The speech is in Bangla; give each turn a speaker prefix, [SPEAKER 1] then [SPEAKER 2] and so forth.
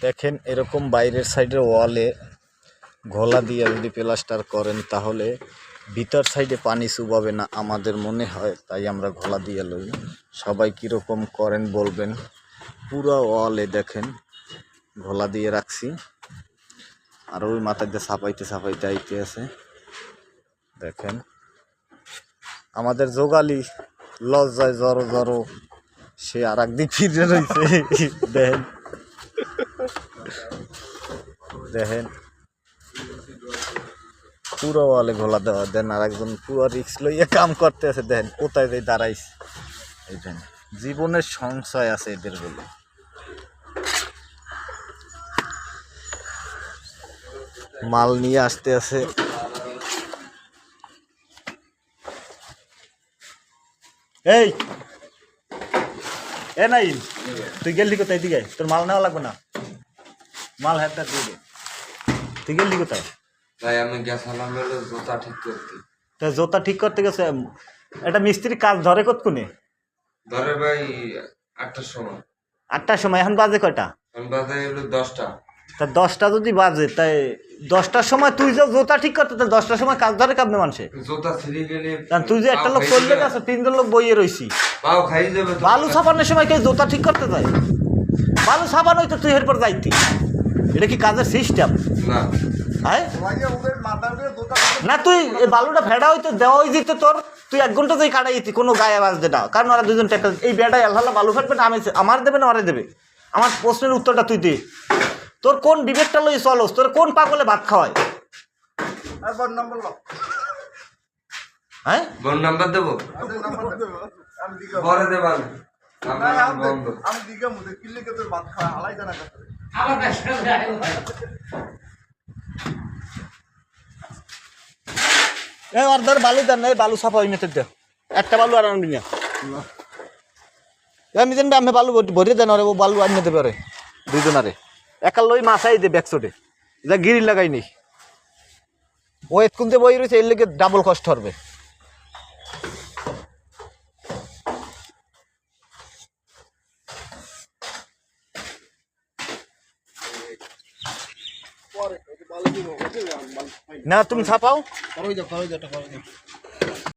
[SPEAKER 1] দেখেন এরকম বাইরের সাইডের ওয়ালে ঘোলা দিয়ে যদি প্লাস্টার করেন তাহলে ভিতর সাইডে পানি চুবাবে না আমাদের মনে হয়, তাই আমরা ঘোলা দিয়ে লই। সবাই কীরকম করেন বলবেন। পুরো ওয়ালে দেখেন ঘোলা দিয়ে রাখছি, আর ওই মাথায় দিয়ে ছাপাইতে আইতে আছে। দেখেন আমাদের যোগালি লজ্জায় জড়ো সে আর একদিক ফিরে রয়েছে। দেখেন দেখেন পুরো ওয়ালে ঘোলা দেওয়া। দেন আর একজন পুরো রিক্স লইয়া কাম করতে আছে। দেখেন কোথায় যাই দাঁড়াইছে। এই দেন জীবনের সংশয় আছে এদের বলে। মাল নিয়ে আসতে আছে। এই এ নাই তুই গেলি কোথায়? দিকে তোর মাল নেওয়া লাগবে না, মাল হাত দিয়ে। তুই গেলি কোথায়?
[SPEAKER 2] ভাই আমি গেছিলাম হলো জুতা ঠিক করতে।
[SPEAKER 1] তা জুতা ঠিক করতে গেছে? এটা মিস্ত্রি কাজ ধরে কতক্ষণে?
[SPEAKER 2] ধরে ভাই 8টার সময়।
[SPEAKER 1] 8টার সময়? এখন বাজে কয়টা?
[SPEAKER 2] এখন বাজে হলো 10টা।
[SPEAKER 1] তা 10টা যদি বাজে, তাই 10টার সময় তুই যে জুতা ঠিক করতে, তা 10টার সময় কাজ ধরে কাঁপবে মানুষে?
[SPEAKER 2] জুতা ছিঁড়ে গেলে
[SPEAKER 1] তুই যে একটা লোক চললে গেছে, 3জন লোক বইয়ে রইছি।
[SPEAKER 2] পাও খাই যাবে।
[SPEAKER 1] বালু ছাপানোর সময় কেউ জুতা ঠিক করতে যায়? বালু ছাপানোই তো তুই এরপর যাইতি। এটা কি কাজের সিস্টেম?
[SPEAKER 2] না
[SPEAKER 1] হ্যাঁ না, তুই এই বালুটা ফেডা হইতে দেওয়া হয়ে যেত তোর, তুই 1 ঘন্টা তুই কাটাই যেতি, কোনো গায়ে বাজতে না। কারণ ওরা 2জন টেকা এই বেটাই আল্লাহ বালু ফেটবে না, আমার দেবে না ওরা দেবে? আমার প্রশ্নের উত্তরটা তুই দে। তোর কোন বিবেকটা লই চলস? তোর কোন পাগলে ভাত খাওয়ায়? হ্যাঁ
[SPEAKER 2] বোন নাম্বার দেবো পরে দেবান।
[SPEAKER 1] অর্ধের বালু দেন না, বালু ছাপা হয়ে মেতে দেও। একটা বালু আর আনবি না, আমি যেন আমি বালু ভরিয়ে দেন। ও বালু আনিয়ে দেবে রে 2জনারে। একা লই মাছাই দে ব্যাকচোটে, যা গিরি লাগাই নি। ও এতকুনতে বই রয়েছে, এর লেগে ডাবল কষ্ট হবে। না তুমি ছাপাও।